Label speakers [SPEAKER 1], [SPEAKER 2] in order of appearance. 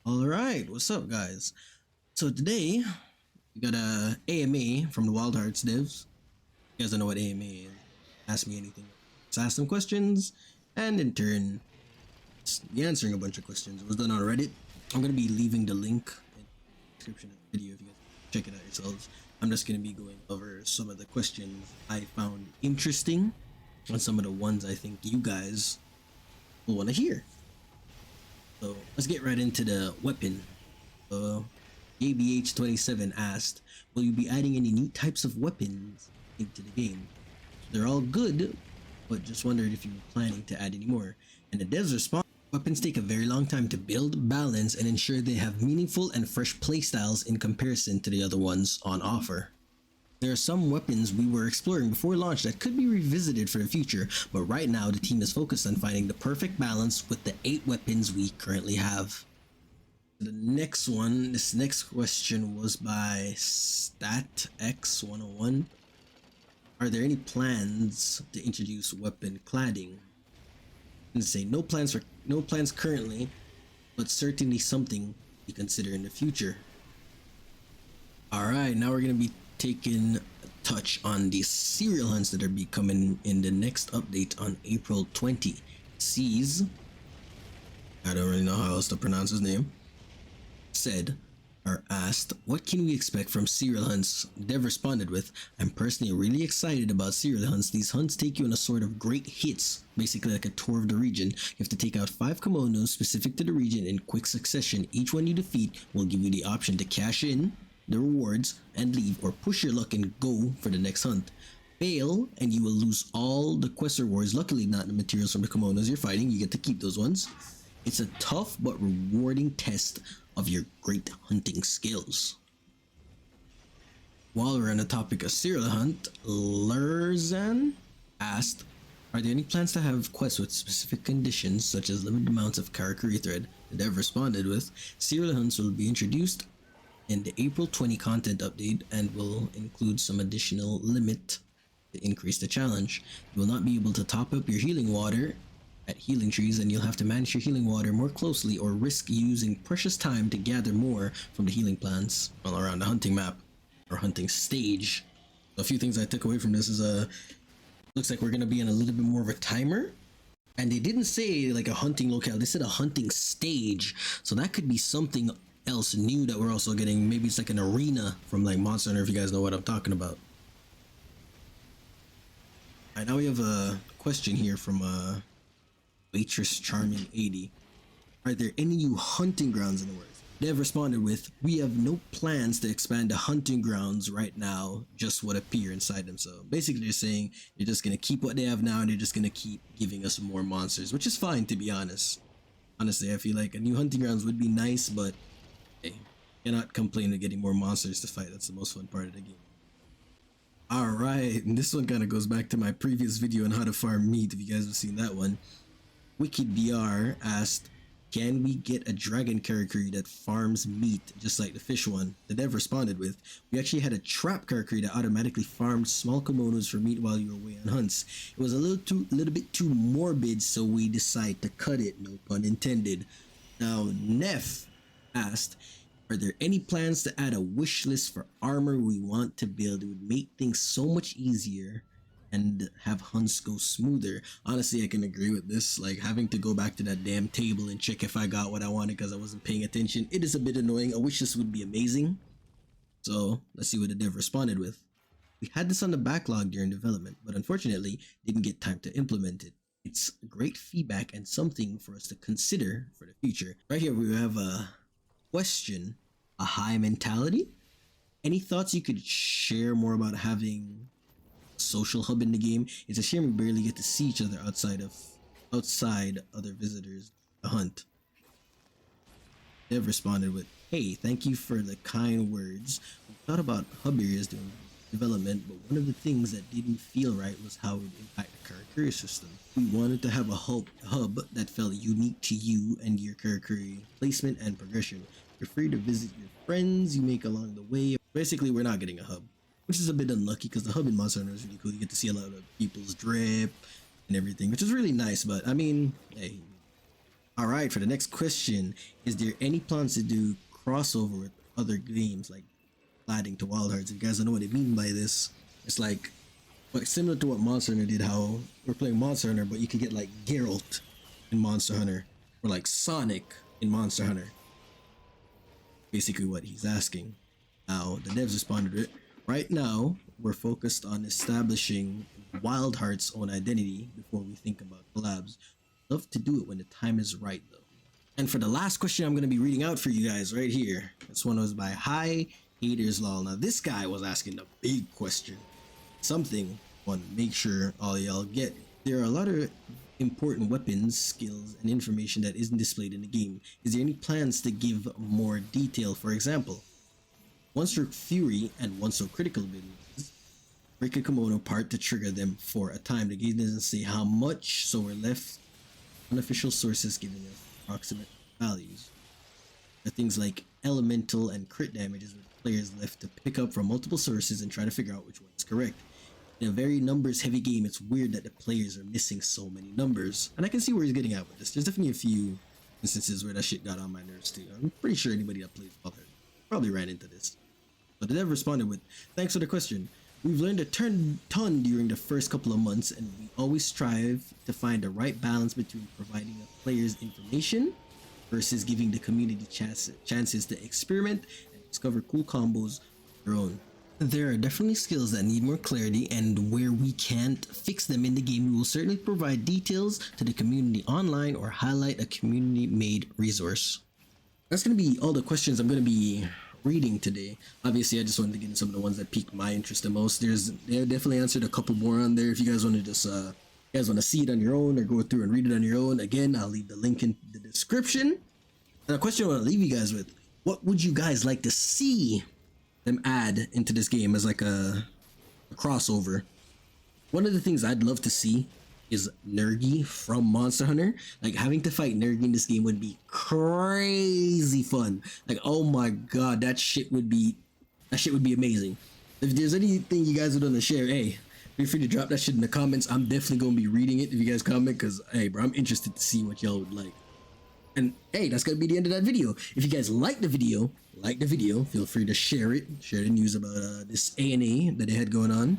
[SPEAKER 1] All right, what's up, guys? So today we got a AMA from the Wild Hearts devs. You guys don't know what AMA is? Ask me anything. Just ask them questions, and in turn, be answering a bunch of questions. It was done on Reddit. I'm gonna be leaving the link in the description of the video if you guys check it out yourselves. I'm just gonna be going over some of the questions I found interesting, and some of the ones I think you guys will want to hear. So let's get right into the weapon. JBH27 asked, will you be adding any new types of weapons into the game? They're all good, but just wondered if you were planning to add any more. And the devs respond, weapons take a very long time to build, balance, and ensure they have meaningful and fresh playstyles in comparison to the other ones on offer. There are some weapons we were exploring before launch that could be revisited for the future, but right now the team is focused on finding the perfect balance with the 8 weapons we currently have. This next question was by StatX101. Are there any plans to introduce weapon cladding? And say no plans currently, but certainly something to consider in the future. Alright, now we're gonna be taking a touch on the serial hunts that are be coming in the next update on April 20. Sees, I don't really know how else to pronounce his name, said or asked, what can we expect from serial hunts? Dev responded with, I'm personally really excited about serial hunts. These hunts take you on a sort of great hits, basically like a tour of the region. You have to take out 5 kimonos specific to the region in quick succession. Each one you defeat will give you the option to cash in the rewards and leave, or push your luck and go for the next hunt. Fail and you will lose all the quest rewards. Luckily not the materials from the kimonos you're fighting, you get to keep those ones. It's a tough but rewarding test of your great hunting skills. While we're on the topic of serial hunt, Lurzan asked, are there any plans to have quests with specific conditions such as limited amounts of Karakuri thread? The dev responded with, serial hunts will be introduced in the April 20 content update and will include some additional limit to increase the challenge. You will not be able to top up your healing water at healing trees, and you'll have to manage your healing water more closely or risk using precious time to gather more from the healing plants all around the hunting map or hunting stage. So a few things I took away from this is looks like we're gonna be in a little bit more of a timer. And they didn't say like a hunting locale, they said a hunting stage. So that could be something else new that we're also getting. Maybe it's like an arena from like Monster Hunter, if you guys know what I'm talking about. Alright, now we have a question here from Waitress Charming 80. Are there any new hunting grounds in the works? Dev responded with, we have no plans to expand the hunting grounds right now, just what appear inside them. So basically they're saying they're just gonna keep what they have now and they're just gonna keep giving us more monsters, which is fine, to be honest. Honestly, I feel like a new hunting grounds would be nice, but hey, cannot complain of getting more monsters to fight. That's the most fun part of the game. Alright, and this one kind of goes back to my previous video on how to farm meat, if you guys have seen that one. WickedBR asked, can we get a dragon Karakuri that farms meat just like the fish one? The dev responded with, we actually had a trap Karakuri that automatically farmed small kimonos for meat while you were away on hunts. It was a little bit too morbid, so we decided to cut it, no pun intended. Now Neff asked, are there any plans to add a wish list for armor we want to build? It would make things so much easier and have hunts go smoother. Honestly, I can agree with this. Like having to go back to that damn table and check if I got what I wanted because I wasn't paying attention. It is a bit annoying. I wish this would be amazing. So let's see what the dev responded with. We had this on the backlog during development, but unfortunately didn't get time to implement it. It's great feedback and something for us to consider for the future. Right here we have a question, a high mentality. Any thoughts you could share more about having social hub in the game? It's a shame we barely get to see each other outside other visitors to hunt. Dev responded with, hey, thank you for the kind words. We thought about hub areas during development, but one of the things that didn't feel right was how it would impact the Karakuri system. We wanted to have a hub that felt unique to you and your Karakuri placement and progression. You're free to visit your friends you make along the way. Basically, we're not getting a hub, which is a bit unlucky because the hub in Monster Hunter is really cool. You get to see a lot of people's drip and everything, which is really nice. But I mean, hey, All right, for the next question, is there any plans to do crossover with other games like adding to Wild Hearts? If you guys don't know what I mean by this, it's like similar to what Monster Hunter did. How we're playing Monster Hunter, but you could get like Geralt in Monster Hunter or like Sonic in Monster Hunter. Basically, what he's asking. Now the devs responded to it. Right now, we're focused on establishing Wild Heart's own identity before we think about collabs. Love to do it when the time is right, though. And for the last question I'm going to be reading out for you guys right here. This one was by Hi Haters Lol. Now this guy was asking a big question. Something I want to make sure all y'all get. There are a lot of important weapons, skills, and information that isn't displayed in the game. Is there any plans to give more detail? For example, one stroke fury and one stroke critical abilities. Break a kimono part to trigger them for a time. The game doesn't say how much, so we're left unofficial sources giving us approximate values. The things like elemental and crit damages with players left to pick up from multiple sources and try to figure out which one is correct. In a very numbers heavy game, it's weird that the players are missing so many numbers. And I can see where he's getting at with this. There's definitely a few instances where that shit got on my nerves too. I'm pretty sure anybody that plays Wild Hearts probably ran into this. But the dev responded with, thanks for the question. We've learned a ton during the first couple of months, and we always strive to find the right balance between providing the players information versus giving the community chances to experiment and discover cool combos of their own. There are definitely skills that need more clarity, and where we can't fix them in the game, we will certainly provide details to the community online or highlight a community-made resource. That's going to be all the questions I'm going to be reading today. Obviously, I just wanted to get into some of the ones that piqued my interest the most. They definitely answered a couple more on there. If you guys want to just you guys want to see it on your own or go through and read it on your own, again, I'll leave the link in the description. And a question I want to leave you guys with: what would you guys like to see them add into this game as like a crossover? One of the things I'd love to see is Nergi from Monster Hunter. Like, having to fight Nergi in this game would be crazy fun. Like, oh my god, that shit would be amazing. If there's anything you guys would want to share, hey, feel free to drop that shit in the comments. I'm definitely gonna be reading it if you guys comment, because hey bro, I'm interested to see what y'all would like. And hey, that's gonna be the end of that video. If you guys like the video, feel free to share it. Share the news about this ANA that they had going on.